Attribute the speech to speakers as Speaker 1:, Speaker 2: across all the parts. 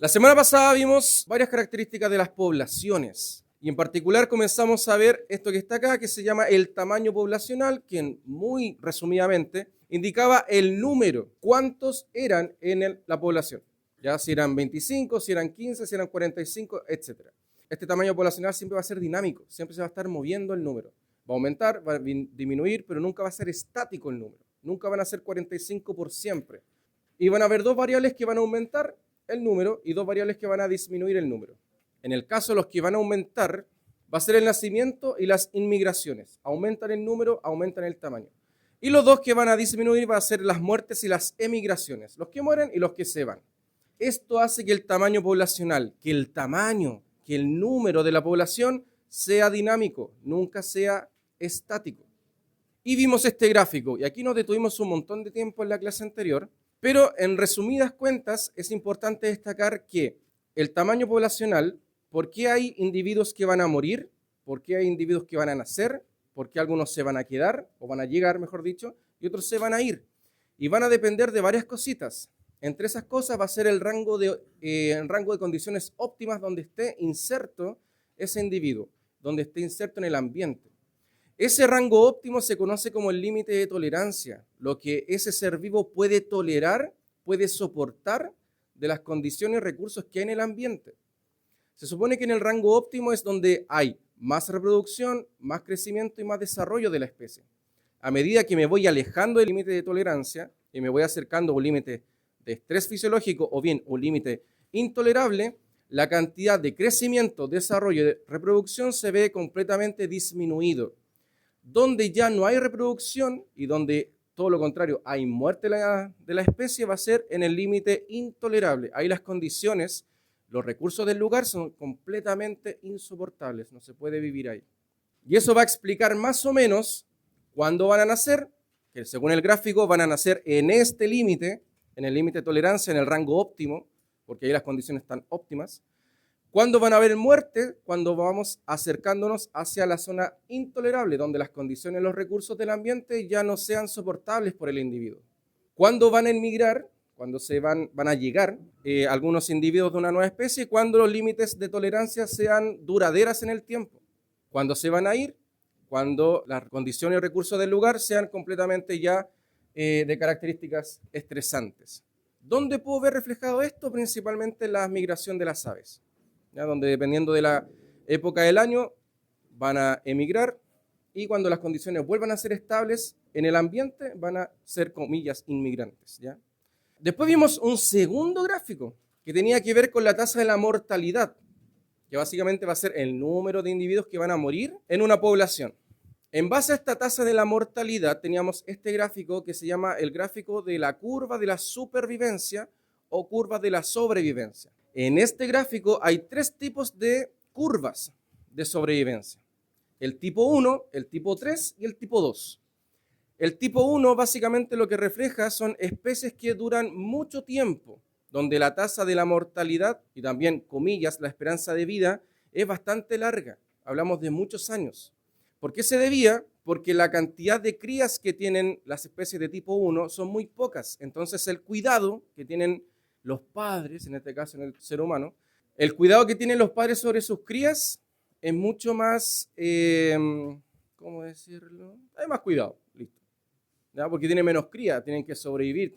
Speaker 1: La semana pasada vimos varias características de las poblaciones y en particular comenzamos a ver esto que está acá, que se llama el tamaño poblacional, que muy resumidamente indicaba el número, cuántos eran en la población, ya si eran 25, si eran 15, si eran 45, etc. Este tamaño poblacional siempre va a ser dinámico, siempre se va a estar moviendo el número. Va a aumentar, va a disminuir, pero nunca va a ser estático el número. Nunca van a ser 45 por siempre. Y van a haber dos variables que van a aumentar el número y dos variables que van a disminuir el número. En el caso de los que van a aumentar, va a ser el nacimiento y las inmigraciones. Aumentan el número, aumentan el tamaño. Y los dos que van a disminuir van a ser las muertes y las emigraciones. Los que mueren y los que se van. Esto hace que el tamaño poblacional, que el número de la población sea dinámico, nunca sea estático. Y vimos este gráfico, y aquí nos detuvimos un montón de tiempo en la clase anterior, pero en resumidas cuentas es importante destacar que el tamaño poblacional, ¿por qué hay individuos que van a morir? ¿Por qué hay individuos que van a nacer? ¿Por qué algunos se van a quedar, o van a llegar, mejor dicho, y otros se van a ir? Y van a depender de varias cositas. Entre esas cosas va a ser el rango de condiciones óptimas donde esté inserto ese individuo, donde esté inserto en el ambiente. Ese rango óptimo se conoce como el límite de tolerancia, lo que ese ser vivo puede tolerar, puede soportar de las condiciones y recursos que hay en el ambiente. Se supone que en el rango óptimo es donde hay más reproducción, más crecimiento y más desarrollo de la especie. A medida que me voy alejando del límite de tolerancia y me voy acercando a un límite de estrés fisiológico o bien un límite intolerable, la cantidad de crecimiento, desarrollo y reproducción se ve completamente disminuido. Donde ya no hay reproducción y donde todo lo contrario, hay muerte de la especie, va a ser en el límite intolerable. Ahí las condiciones, los recursos del lugar son completamente insoportables, no se puede vivir ahí. Y eso va a explicar más o menos cuándo van a nacer, que según el gráfico van a nacer en este límite, en el límite de tolerancia, en el rango óptimo, porque ahí las condiciones están óptimas. ¿Cuándo van a haber muerte? Cuando vamos acercándonos hacia la zona intolerable, donde las condiciones y los recursos del ambiente ya no sean soportables por el individuo. ¿Cuándo van a emigrar? Cuando van a llegar algunos individuos de una nueva especie, cuando los límites de tolerancia sean duraderas en el tiempo. Cuando se van a ir, cuando las condiciones y recursos del lugar sean completamente ya de características estresantes. ¿Dónde puedo ver reflejado esto? Principalmente en la migración de las aves, ¿ya? Donde dependiendo de la época del año van a emigrar y cuando las condiciones vuelvan a ser estables en el ambiente van a ser, comillas, inmigrantes, ¿ya? Después vimos un segundo gráfico que tenía que ver con la tasa de la mortalidad, que básicamente va a ser el número de individuos que van a morir en una población. En base a esta tasa de la mortalidad teníamos este gráfico que se llama el gráfico de la curva de la supervivencia o curva de la sobrevivencia. En este gráfico hay tres tipos de curvas de sobrevivencia. El tipo 1, el tipo 3 y el tipo 2. El tipo 1 básicamente lo que refleja son especies que duran mucho tiempo, donde la tasa de la mortalidad y también, comillas, la esperanza de vida es bastante larga. Hablamos de muchos años. ¿Por qué se debía? Porque la cantidad de crías que tienen las especies de tipo 1 son muy pocas. Entonces el cuidado que tienen los padres, en este caso en el ser humano, el cuidado que tienen los padres sobre sus crías es mucho más, ¿cómo decirlo? Hay más cuidado, listo. ¿Ya? Porque tienen menos crías, tienen que sobrevivir,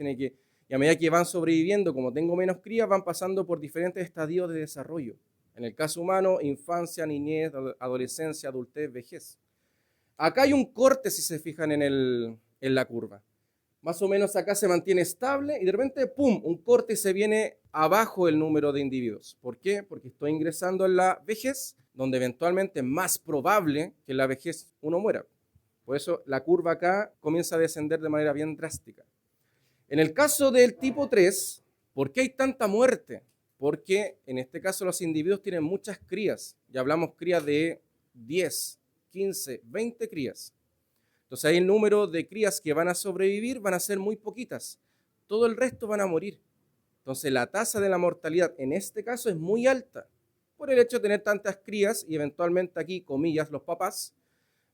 Speaker 1: y a medida que van sobreviviendo, como tengo menos crías, van pasando por diferentes estadios de desarrollo. En el caso humano, infancia, niñez, adolescencia, adultez, vejez. Acá hay un corte, si se fijan en la curva. Más o menos acá se mantiene estable y de repente, ¡pum!, un corte y se viene abajo el número de individuos. ¿Por qué? Porque estoy ingresando en la vejez, donde eventualmente es más probable que en la vejez uno muera. Por eso la curva acá comienza a descender de manera bien drástica. En el caso del tipo 3, ¿por qué hay tanta muerte? Porque en este caso los individuos tienen muchas crías. Ya hablamos crías de 10, 15, 20 crías. Entonces ahí el número de crías que van a sobrevivir van a ser muy poquitas. Todo el resto van a morir. Entonces la tasa de la mortalidad en este caso es muy alta por el hecho de tener tantas crías y eventualmente aquí, comillas, los papás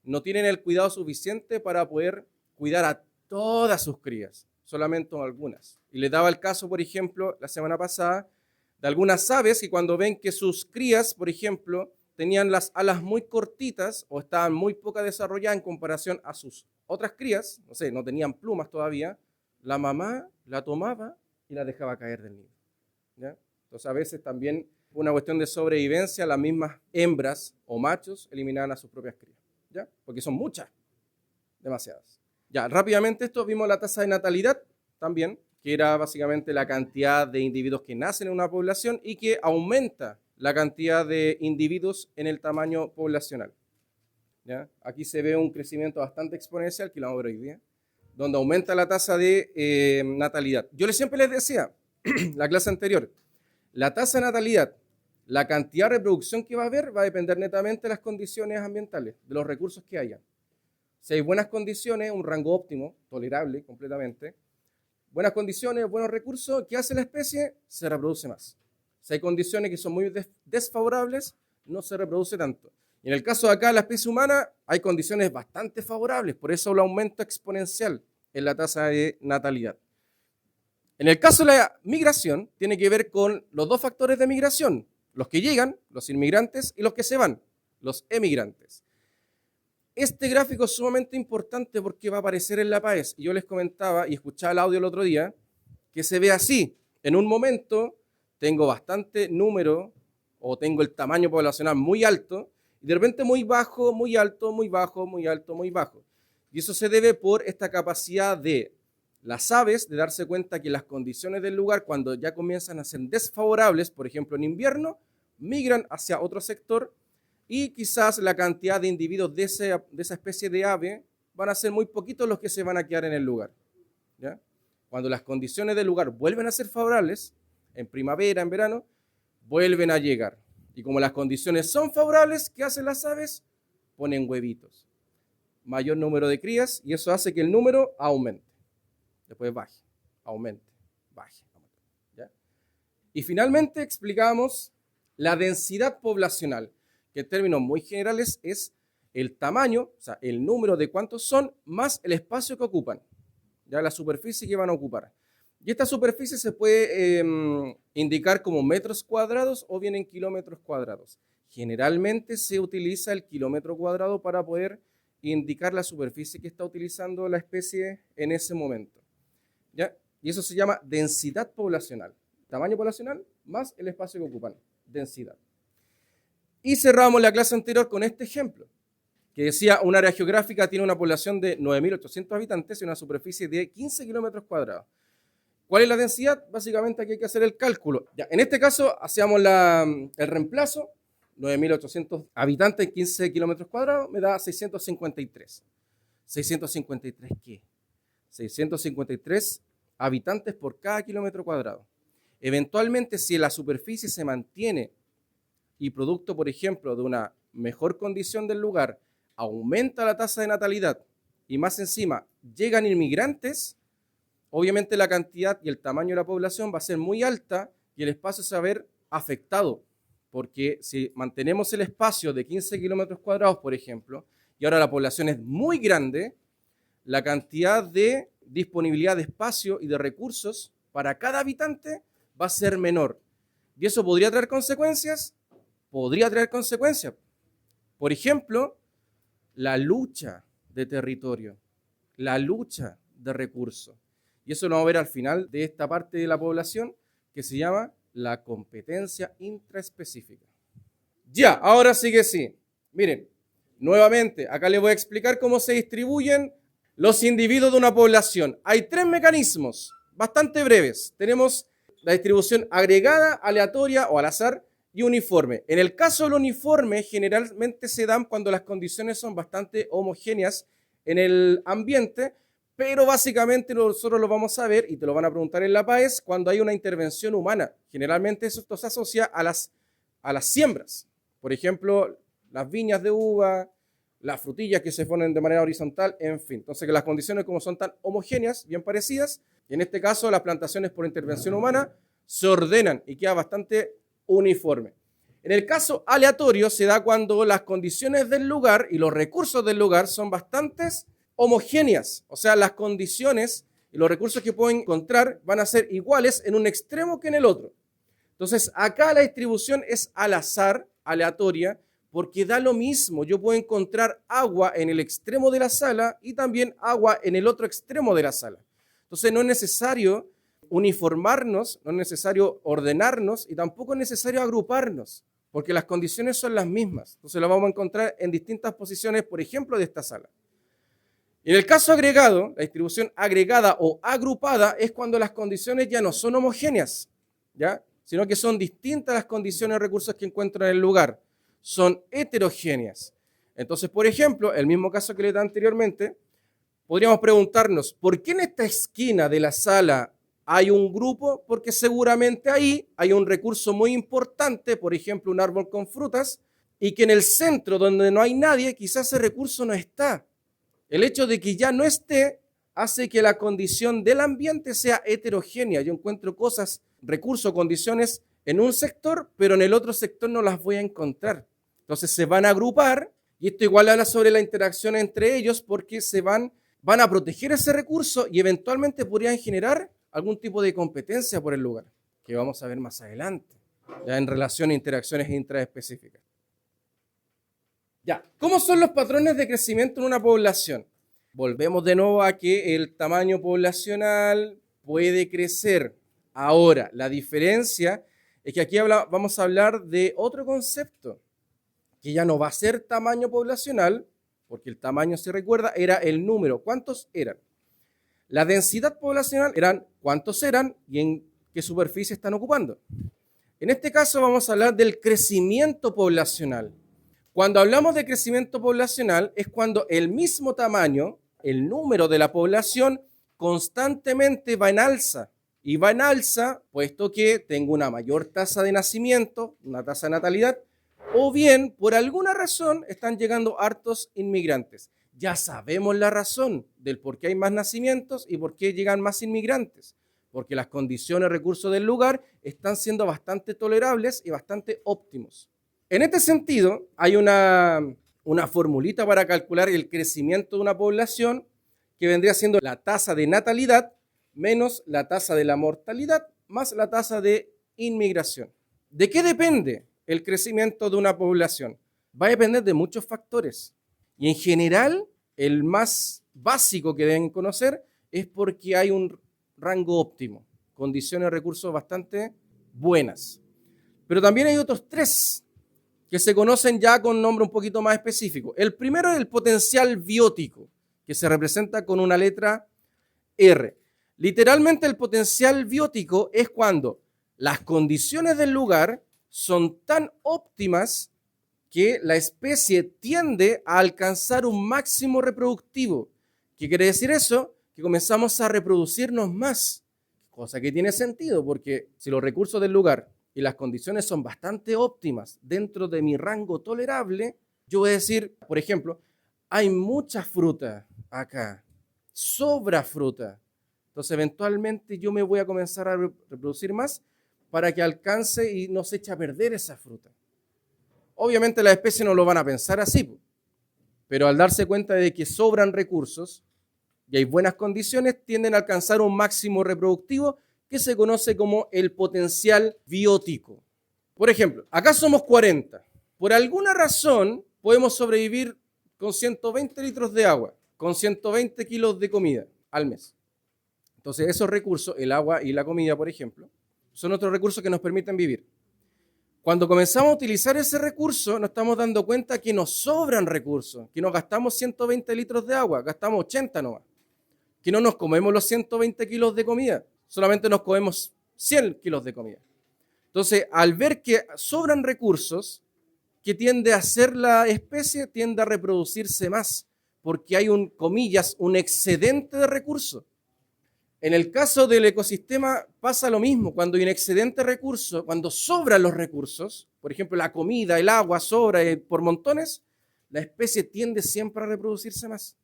Speaker 1: no tienen el cuidado suficiente para poder cuidar a todas sus crías, solamente algunas. Y les daba el caso, por ejemplo, la semana pasada, de algunas aves que cuando ven que sus crías, por ejemplo, tenían las alas muy cortitas o estaban muy poco desarrolladas en comparación a sus otras crías, no sé, no tenían plumas todavía, la mamá la tomaba y la dejaba caer del nido. ¿Ya? Entonces a veces también una cuestión de sobrevivencia, las mismas hembras o machos eliminaban a sus propias crías, ¿ya? Porque son muchas, demasiadas. Ya, rápidamente esto vimos la tasa de natalidad también, que era básicamente la cantidad de individuos que nacen en una población y que aumenta la cantidad de individuos en el tamaño poblacional. ¿Ya? Aquí se ve un crecimiento bastante exponencial, que lo vamos a ver hoy día, donde aumenta la tasa de natalidad. Yo siempre les decía, la clase anterior, la tasa de natalidad, la cantidad de reproducción que va a haber va a depender netamente de las condiciones ambientales, de los recursos que haya. Si hay buenas condiciones, un rango óptimo, tolerable completamente, buenas condiciones, buenos recursos, ¿qué hace la especie? Se reproduce más. Si hay condiciones que son muy desfavorables, no se reproduce tanto. Y en el caso de acá, la especie humana, hay condiciones bastante favorables, por eso el aumento exponencial en la tasa de natalidad. En el caso de la migración, tiene que ver con los dos factores de migración, los que llegan, los inmigrantes, y los que se van, los emigrantes. Este gráfico es sumamente importante porque va a aparecer en la PAES. Y yo les comentaba y escuchaba el audio el otro día, que se ve así. En un momento tengo bastante número o tengo el tamaño poblacional muy alto y de repente muy bajo, muy alto, muy bajo, muy alto, muy bajo. Y eso se debe por esta capacidad de las aves de darse cuenta que las condiciones del lugar, cuando ya comienzan a ser desfavorables, por ejemplo en invierno, migran hacia otro sector y quizás la cantidad de individuos de esa especie de ave van a ser muy poquitos los que se van a quedar en el lugar. ¿Ya? Cuando las condiciones del lugar vuelven a ser favorables, en primavera, en verano, vuelven a llegar. Y como las condiciones son favorables, ¿qué hacen las aves? Ponen huevitos. Mayor número de crías y eso hace que el número aumente. Después baje, aumente, baje. ¿Ya? Y finalmente explicamos la densidad poblacional, que en términos muy generales es el tamaño, o sea, el número de cuántos son, más el espacio que ocupan, ya la superficie que van a ocupar. Y esta superficie se puede indicar como metros cuadrados o bien en kilómetros cuadrados. Generalmente se utiliza el kilómetro cuadrado para poder indicar la superficie que está utilizando la especie en ese momento. ¿Ya? Y eso se llama densidad poblacional. Tamaño poblacional más el espacio que ocupan. Densidad. Y cerramos la clase anterior con este ejemplo, que decía un área geográfica tiene una población de 9.800 habitantes y una superficie de 15 kilómetros cuadrados. ¿Cuál es la densidad? Básicamente aquí hay que hacer el cálculo. Ya, en este caso hacíamos el reemplazo, 9.800 habitantes en 15 kilómetros cuadrados, me da 653. ¿653 qué? 653 habitantes por cada kilómetro cuadrado. Eventualmente, si la superficie se mantiene y producto, por ejemplo, de una mejor condición del lugar, aumenta la tasa de natalidad y más encima llegan inmigrantes, obviamente la cantidad y el tamaño de la población va a ser muy alta y el espacio se va a ver afectado, porque si mantenemos el espacio de 15 kilómetros cuadrados, por ejemplo, y ahora la población es muy grande, la cantidad de disponibilidad de espacio y de recursos para cada habitante va a ser menor. ¿Y eso podría traer consecuencias? Podría traer consecuencias. Por ejemplo, la lucha de territorio, la lucha de recursos. Y eso lo vamos a ver al final de esta parte de la población que se llama la competencia intraespecífica. Ya, ahora sí que sí. Miren, nuevamente, acá les voy a explicar cómo se distribuyen los individuos de una población. Hay tres mecanismos bastante breves. Tenemos la distribución agregada, aleatoria o al azar y uniforme. En el caso del uniforme, generalmente se dan cuando las condiciones son bastante homogéneas en el ambiente, pero básicamente nosotros lo vamos a ver y te lo van a preguntar en la PAES cuando hay una intervención humana. Generalmente esto se asocia a las siembras. Por ejemplo, las viñas de uva, las frutillas que se ponen de manera horizontal, en fin. Entonces, que las condiciones como son tan homogéneas, bien parecidas, y en este caso las plantaciones por intervención humana se ordenan y queda bastante uniforme. En el caso aleatorio se da cuando las condiciones del lugar y los recursos del lugar son bastante homogéneas, o sea, las condiciones y los recursos que pueden encontrar van a ser iguales en un extremo que en el otro. Entonces, acá la distribución es al azar, aleatoria, porque da lo mismo. Yo puedo encontrar agua en el extremo de la sala y también agua en el otro extremo de la sala. Entonces, no es necesario uniformarnos, no es necesario ordenarnos y tampoco es necesario agruparnos, porque las condiciones son las mismas. Entonces, lo vamos a encontrar en distintas posiciones, por ejemplo, de esta sala. En el caso agregado, la distribución agregada o agrupada es cuando las condiciones ya no son homogéneas, ¿ya? Sino que son distintas las condiciones y recursos que encuentro en el lugar. Son heterogéneas. Entonces, por ejemplo, el mismo caso que le da anteriormente, podríamos preguntarnos, ¿por qué en esta esquina de la sala hay un grupo? Porque seguramente ahí hay un recurso muy importante, por ejemplo, un árbol con frutas, y que en el centro, donde no hay nadie, quizás ese recurso no está. El hecho de que ya no esté hace que la condición del ambiente sea heterogénea. Yo encuentro cosas, recursos, condiciones en un sector, pero en el otro sector no las voy a encontrar. Entonces se van a agrupar y esto igual habla sobre la interacción entre ellos porque van a proteger ese recurso y eventualmente podrían generar algún tipo de competencia por el lugar, que vamos a ver más adelante, ya en relación a interacciones intraespecíficas. Ya, ¿cómo son los patrones de crecimiento en una población? Volvemos de nuevo a que el tamaño poblacional puede crecer. Ahora, la diferencia es que aquí vamos a hablar de otro concepto, que ya no va a ser tamaño poblacional, porque el tamaño, si recuerda, era el número. ¿Cuántos eran? La densidad poblacional eran cuántos eran y en qué superficie están ocupando. En este caso vamos a hablar del crecimiento poblacional. Cuando hablamos de crecimiento poblacional es cuando el mismo tamaño, el número de la población, constantemente va en alza. Y va en alza puesto que tengo una mayor tasa de nacimiento, una tasa de natalidad, o bien, por alguna razón, están llegando hartos inmigrantes. Ya sabemos la razón del por qué hay más nacimientos y por qué llegan más inmigrantes. Porque las condiciones y recursos del lugar están siendo bastante tolerables y bastante óptimos. En este sentido, hay una formulita para calcular el crecimiento de una población que vendría siendo la tasa de natalidad menos la tasa de la mortalidad más la tasa de inmigración. ¿De qué depende el crecimiento de una población? Va a depender de muchos factores. Y en general, el más básico que deben conocer es porque hay un rango óptimo, condiciones de recursos bastante buenas. Pero también hay otros tres que se conocen ya con nombre un poquito más específico. El primero es el potencial biótico, que se representa con una letra R. Literalmente el potencial biótico es cuando las condiciones del lugar son tan óptimas que la especie tiende a alcanzar un máximo reproductivo. ¿Qué quiere decir eso? Que comenzamos a reproducirnos más, cosa que tiene sentido, porque si los recursos del lugar y las condiciones son bastante óptimas dentro de mi rango tolerable, yo voy a decir, por ejemplo, hay mucha fruta acá, sobra fruta. Entonces, eventualmente yo me voy a comenzar a reproducir más para que alcance y no se eche a perder esa fruta. Obviamente las especies no lo van a pensar así, pero al darse cuenta de que sobran recursos y hay buenas condiciones, tienden a alcanzar un máximo reproductivo que se conoce como el potencial biótico. Por ejemplo, acá somos 40. Por alguna razón podemos sobrevivir con 120 litros de agua, con 120 kilos de comida al mes. Entonces esos recursos, el agua y la comida, por ejemplo, son otros recursos que nos permiten vivir. Cuando comenzamos a utilizar ese recurso, nos estamos dando cuenta que nos sobran recursos, que nos gastamos 120 litros de agua, gastamos 80 nomás, que no nos comemos los 120 kilos de comida, solamente nos comemos 100 kilos de comida. Entonces, al ver que sobran recursos, ¿qué tiende a hacer la especie? Tiende a reproducirse más, porque hay un excedente de recursos. En el caso del ecosistema pasa lo mismo. Cuando hay un excedente de recursos, cuando sobran los recursos, por ejemplo, la comida, el agua sobra por montones, la especie tiende siempre a reproducirse más.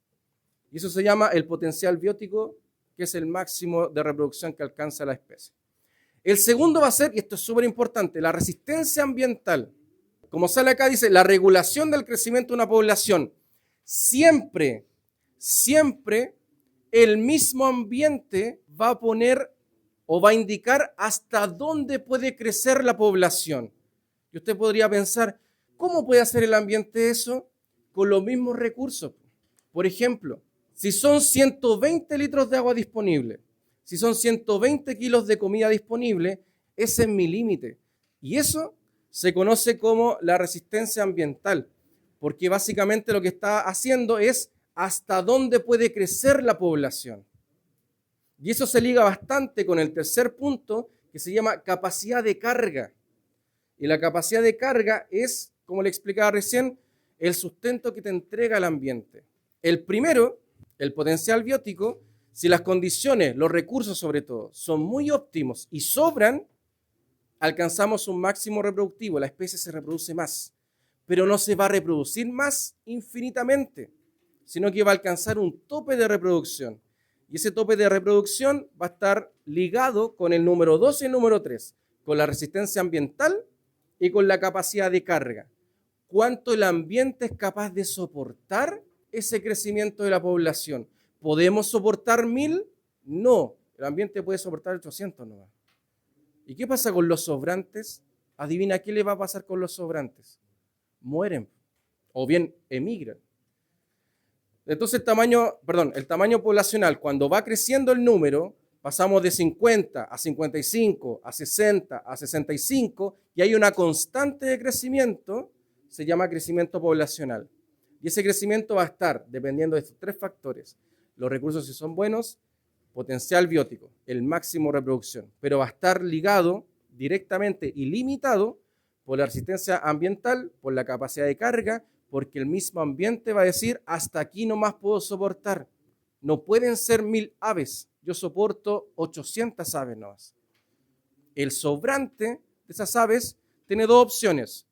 Speaker 1: Y eso se llama el potencial biótico, que es el máximo de reproducción que alcanza la especie. El segundo va a ser, y esto es súper importante, la resistencia ambiental. Como sale acá, dice, la regulación del crecimiento de una población. Siempre el mismo ambiente va a poner o va a indicar hasta dónde puede crecer la población. Y usted podría pensar, ¿cómo puede hacer el ambiente eso? Con los mismos recursos. Por ejemplo, si son 120 litros de agua disponible, si son 120 kilos de comida disponible, ese es mi límite. Y eso se conoce como la resistencia ambiental, porque básicamente lo que está haciendo es hasta dónde puede crecer la población. Y eso se liga bastante con el tercer punto, que se llama capacidad de carga. Y la capacidad de carga es, como le explicaba recién, el sustento que te entrega el ambiente. El primero, el potencial biótico, si las condiciones, los recursos sobre todo, son muy óptimos y sobran, alcanzamos un máximo reproductivo, la especie se reproduce más, pero no se va a reproducir más infinitamente, sino que va a alcanzar un tope de reproducción. Y ese tope de reproducción va a estar ligado con el número 2 y el número 3, con la resistencia ambiental y con la capacidad de carga. ¿Cuánto el ambiente es capaz de soportar ese crecimiento de la población? ¿Podemos soportar 1000? No, el ambiente puede soportar 800 nomás. ¿Y qué pasa con los sobrantes? Adivina qué le va a pasar con los sobrantes. Mueren o bien emigran. Entonces el tamaño poblacional, cuando va creciendo el número, pasamos de 50 a 55, a 60, a 65, y hay una constante de crecimiento, se llama crecimiento poblacional. Y ese crecimiento va a estar dependiendo de estos tres factores. Los recursos, si son buenos, potencial biótico, el máximo reproducción, pero va a estar ligado directamente y limitado por la resistencia ambiental, por la capacidad de carga, porque el mismo ambiente va a decir, hasta aquí nomás puedo soportar. No pueden ser 1000 aves, yo soporto 800 aves nomás. El sobrante de esas aves tiene dos opciones.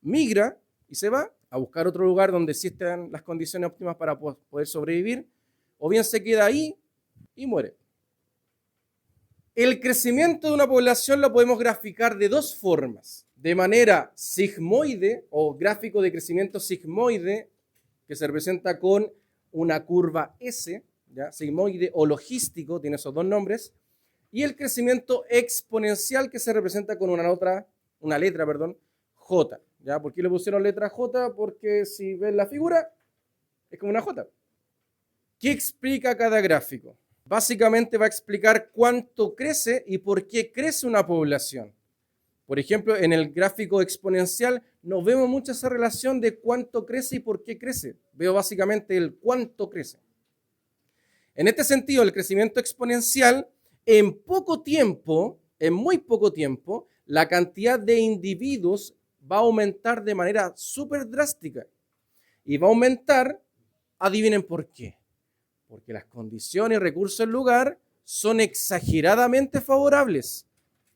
Speaker 1: Migra y se va a buscar otro lugar donde existan las condiciones óptimas para poder sobrevivir, o bien se queda ahí y muere. El crecimiento de una población lo podemos graficar de dos formas. De manera sigmoide o gráfico de crecimiento sigmoide, que se representa con una curva S, ¿ya? Sigmoide o logístico, tiene esos dos nombres, y el crecimiento exponencial, que se representa con una letra, J. ¿Ya? ¿Por qué le pusieron letra J? Porque si ven la figura, es como una J. ¿Qué explica cada gráfico? Básicamente va a explicar cuánto crece y por qué crece una población. Por ejemplo, en el gráfico exponencial no vemos mucha esa relación de cuánto crece y por qué crece. Veo básicamente el cuánto crece. En este sentido, el crecimiento exponencial, en muy poco tiempo, la cantidad de individuos va a aumentar de manera súper drástica. Y va a aumentar, adivinen por qué. Porque las condiciones y recursos del lugar son exageradamente favorables.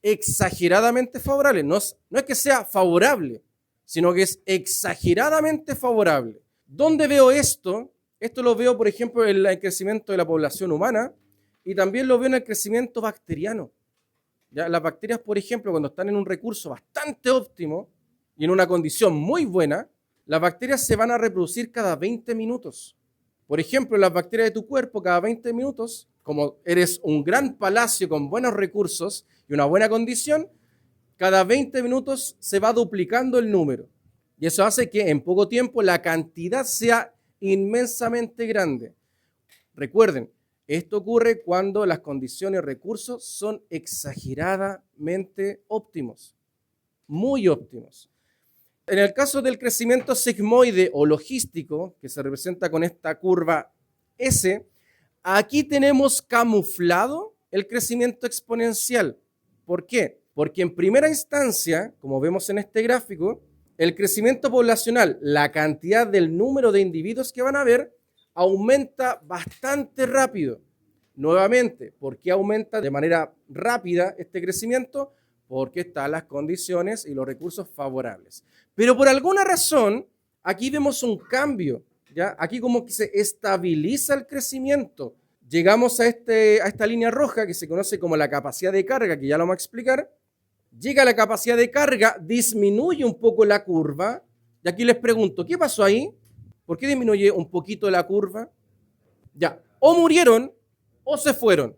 Speaker 1: Exageradamente favorable. No es que sea favorable, sino que es exageradamente favorable. ¿Dónde veo esto? Esto lo veo, por ejemplo, en el crecimiento de la población humana y también lo veo en el crecimiento bacteriano. ¿Ya? Las bacterias, por ejemplo, cuando están en un recurso bastante óptimo y en una condición muy buena, las bacterias se van a reproducir cada 20 minutos. Por ejemplo, las bacterias de tu cuerpo cada 20 minutos, como eres un gran palacio con buenos recursos y una buena condición, cada 20 minutos se va duplicando el número. Y eso hace que en poco tiempo la cantidad sea inmensamente grande. Recuerden, esto ocurre cuando las condiciones y recursos son exageradamente óptimos, muy óptimos. En el caso del crecimiento sigmoide o logístico, que se representa con esta curva S, aquí tenemos camuflado el crecimiento exponencial. ¿Por qué? Porque en primera instancia, como vemos en este gráfico, el crecimiento poblacional, la cantidad del número de individuos que van a haber, aumenta bastante rápido. Nuevamente, ¿por qué aumenta de manera rápida este crecimiento? Porque están las condiciones y los recursos favorables. Pero por alguna razón, aquí vemos un cambio, ¿ya? Aquí como que se estabiliza el crecimiento. Llegamos a esta línea roja que se conoce como la capacidad de carga, que ya lo vamos a explicar. Llega la capacidad de carga, disminuye un poco la curva. Y aquí les pregunto, ¿qué pasó ahí? ¿Por qué disminuye un poquito la curva? Ya, o murieron o se fueron.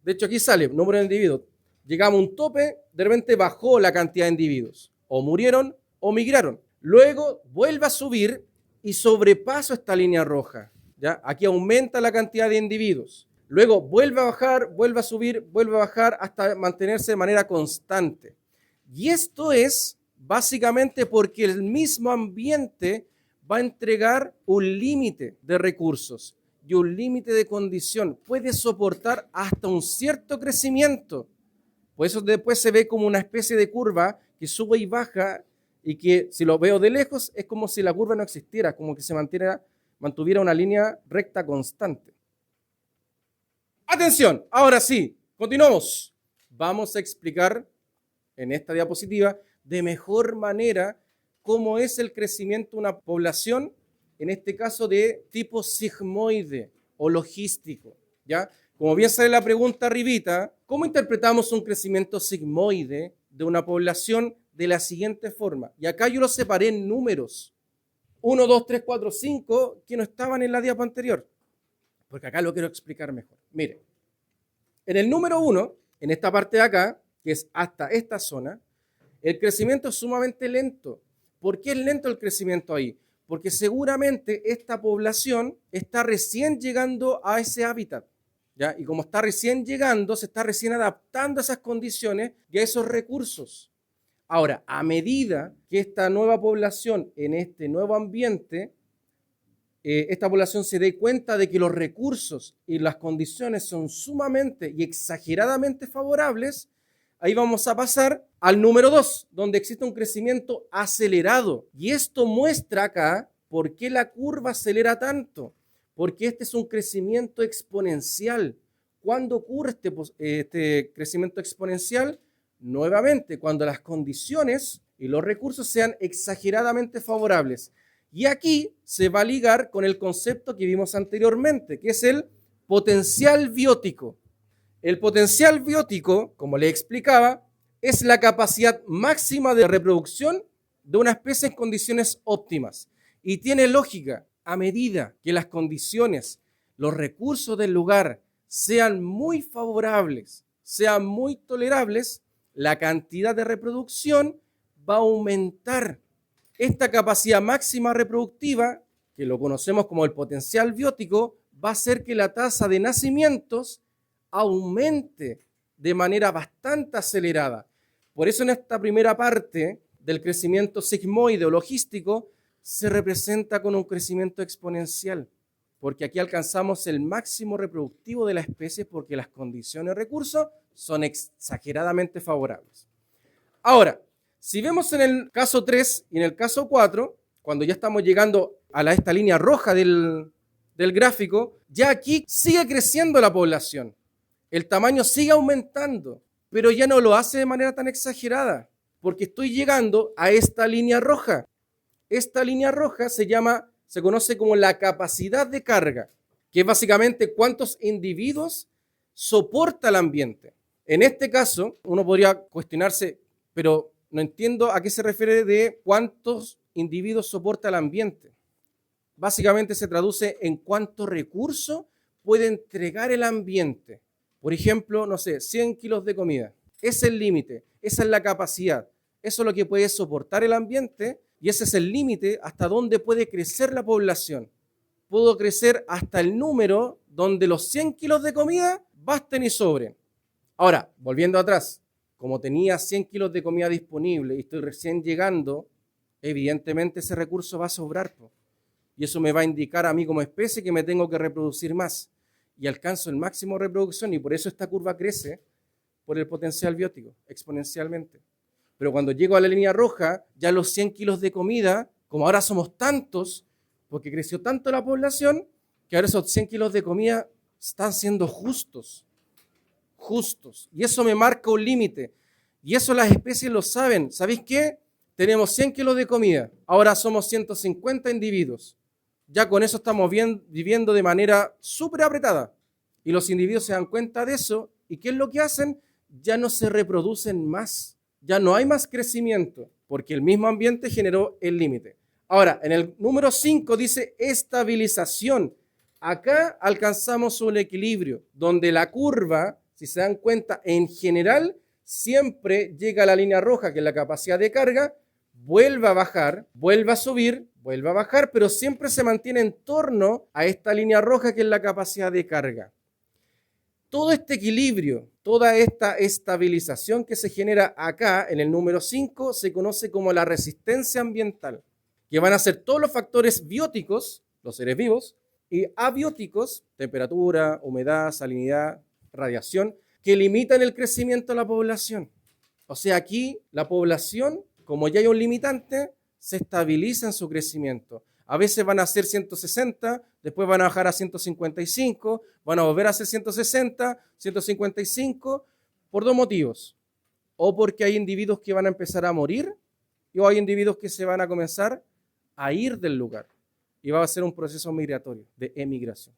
Speaker 1: De hecho, aquí sale número de individuos. Llegamos a un tope, de repente bajó la cantidad de individuos. O murieron o migraron. Luego vuelve a subir y sobrepaso esta línea roja. ¿Ya? Aquí aumenta la cantidad de individuos. Luego vuelve a bajar, vuelve a subir, vuelve a bajar hasta mantenerse de manera constante. Y esto es básicamente porque el mismo ambiente va a entregar un límite de recursos y un límite de condición. Puede soportar hasta un cierto crecimiento. Por eso después se ve como una especie de curva que sube y baja y que si lo veo de lejos es como si la curva no existiera, como que se mantuviera una línea recta constante. Atención, ahora sí, continuamos. Vamos a explicar en esta diapositiva de mejor manera cómo es el crecimiento de una población, en este caso de tipo sigmoide o logístico, ¿ya? Como bien sale la pregunta arribita, ¿cómo interpretamos un crecimiento sigmoide de una población de la siguiente forma? Y acá yo lo separé en números. 1, 2, 3, 4, 5, que no estaban en la diapo anterior, porque acá lo quiero explicar mejor. Mire, en el número 1, en esta parte de acá, que es hasta esta zona, el crecimiento es sumamente lento. ¿Por qué es lento el crecimiento ahí? Porque seguramente esta población está recién llegando a ese hábitat, ¿ya? Y como está recién llegando, se está recién adaptando a esas condiciones y a esos recursos. Ahora, a medida que esta nueva población en este nuevo ambiente, esta población se dé cuenta de que los recursos y las condiciones son sumamente y exageradamente favorables, ahí vamos a pasar al número 2, donde existe un crecimiento acelerado. Y esto muestra acá por qué la curva acelera tanto. Porque este es un crecimiento exponencial. ¿Cuándo ocurre este crecimiento exponencial? Nuevamente, cuando las condiciones y los recursos sean exageradamente favorables. Y aquí se va a ligar con el concepto que vimos anteriormente, que es el potencial biótico. El potencial biótico, como le explicaba, es la capacidad máxima de reproducción de una especie en condiciones óptimas. Y tiene lógica, a medida que las condiciones, los recursos del lugar sean muy favorables, sean muy tolerables, la cantidad de reproducción va a aumentar. Esta capacidad máxima reproductiva, que lo conocemos como el potencial biótico, va a hacer que la tasa de nacimientos aumente de manera bastante acelerada. Por eso en esta primera parte del crecimiento sigmoide o logístico se representa con un crecimiento exponencial, porque aquí alcanzamos el máximo reproductivo de la especie porque las condiciones de recursos son exageradamente favorables. Ahora, si vemos en el caso 3 y en el caso 4, cuando ya estamos llegando a esta línea roja del gráfico, ya aquí sigue creciendo la población. El tamaño sigue aumentando, pero ya no lo hace de manera tan exagerada, porque estoy llegando a esta línea roja. Esta línea roja se conoce como la capacidad de carga, que es básicamente cuántos individuos soporta el ambiente. En este caso, uno podría cuestionarse, pero no entiendo a qué se refiere de cuántos individuos soporta el ambiente. Básicamente se traduce en cuánto recurso puede entregar el ambiente. Por ejemplo, no sé, 100 kilos de comida. Ese es el límite, esa es la capacidad. Eso es lo que puede soportar el ambiente y ese es el límite hasta donde puede crecer la población. Puedo crecer hasta el número donde los 100 kilos de comida basten y sobren. Ahora, volviendo atrás, como tenía 100 kilos de comida disponible y estoy recién llegando, evidentemente ese recurso va a sobrar. Y eso me va a indicar a mí como especie que me tengo que reproducir más. Y alcanzo el máximo de reproducción y por eso esta curva crece por el potencial biótico, exponencialmente. Pero cuando llego a la línea roja, ya los 100 kilos de comida, como ahora somos tantos, porque creció tanto la población, que ahora esos 100 kilos de comida están siendo justos. Y eso me marca un límite. Y eso las especies lo saben. ¿Sabéis qué? Tenemos 100 kilos de comida, ahora somos 150 individuos. Ya con eso estamos viviendo de manera súper apretada. Y los individuos se dan cuenta de eso. ¿Y qué es lo que hacen? Ya no se reproducen más. Ya no hay más crecimiento, porque el mismo ambiente generó el límite. Ahora, en el número 5 dice estabilización. Acá alcanzamos un equilibrio, donde la curva si se dan cuenta, en general, siempre llega a la línea roja, que es la capacidad de carga, vuelve a bajar, vuelve a subir, vuelve a bajar, pero siempre se mantiene en torno a esta línea roja, que es la capacidad de carga. Todo este equilibrio, toda esta estabilización que se genera acá en el número 5 se conoce como la resistencia ambiental, que van a ser todos los factores bióticos, los seres vivos, y abióticos, temperatura, humedad, salinidad, radiación, que limitan el crecimiento de la población. O sea, aquí la población, como ya hay un limitante, se estabiliza en su crecimiento. A veces van a ser 160, después van a bajar a 155, van a volver a ser 160, 155, por dos motivos. O porque hay individuos que van a empezar a morir, o hay individuos que se van a comenzar a ir del lugar. Y va a ser un proceso migratorio, de emigración.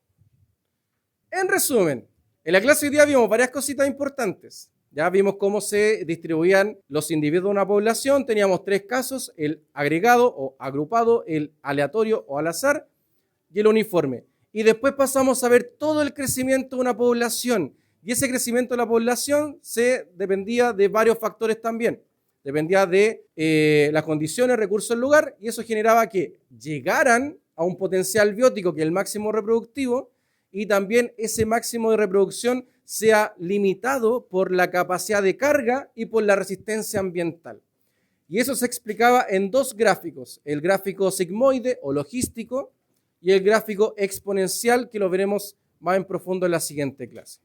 Speaker 1: En resumen, en la clase de hoy día vimos varias cositas importantes. Ya vimos cómo se distribuían los individuos de una población. Teníamos 3 casos: el agregado o agrupado, el aleatorio o al azar y el uniforme. Y después pasamos a ver todo el crecimiento de una población. Y ese crecimiento de la población dependía de varios factores también. Dependía de las condiciones, recursos del lugar, y eso generaba que llegaran a un potencial biótico, que es el máximo reproductivo, y también ese máximo de reproducción sea limitado por la capacidad de carga y por la resistencia ambiental. Y eso se explicaba en 2 gráficos: el gráfico sigmoide o logístico y el gráfico exponencial, que lo veremos más en profundo en la siguiente clase.